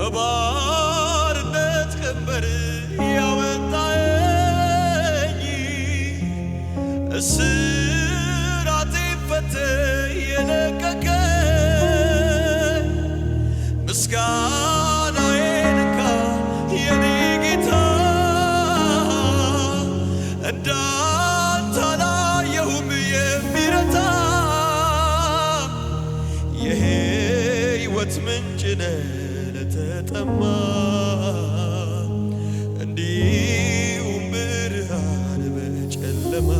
ከባርነት ቀንበር ያወጣኝ እስራቴን ፈተህ የለቀቀኝ ምስጋናዬን እንካ የኔ ጌታ እንዳንተ አላየሁም የሚረታ የሕይወት ምንጭ ነህ ለተጠማ እንዲሁም ብርሃን በጨለማ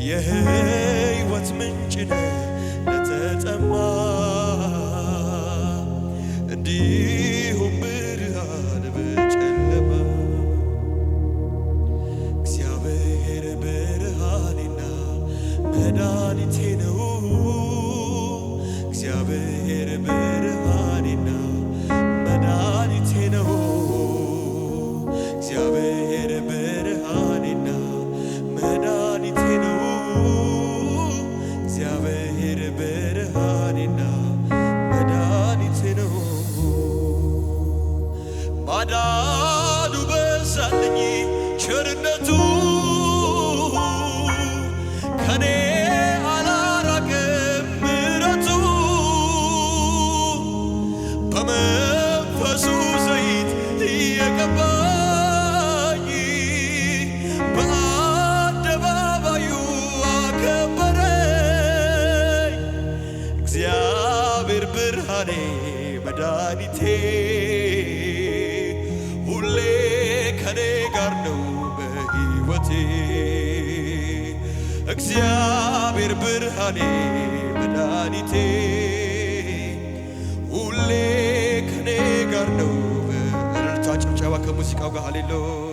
የሕይወት ምንጭ ነህ ለተጠማ እንዲሁም ብርሃን በጨለማ እግዚአብሔር ብርሃኔና መድኃኒቴ ነው እግዚአብሔር ብርሃኔና መድኃኒቴ ነው እግዚአብሔር ብርሃኔና መድኃኒቴ ነው እግዚአብሔር ብርሃኔና መድኃኒቴ ነው ማዳኑ በዛልኝ ቸርነቱ ከኔ አላራቀም ምሕረቱ በመንፈሱ ዘይት እየቀባኝ በአደባባዩ አከበረኝ እግዚአብሔር ብርሃኔ መድኃኒቴ ሁሌ ከኔ ጋር ነው በሕይወቴ እግዚአብሔር ብርሃኔ መድኃኒቴ ሁሌ ከኔ ጋር ነው። በእልልታ ጭብጨባ ከሙዚቃው ጋር ሃሌሉያ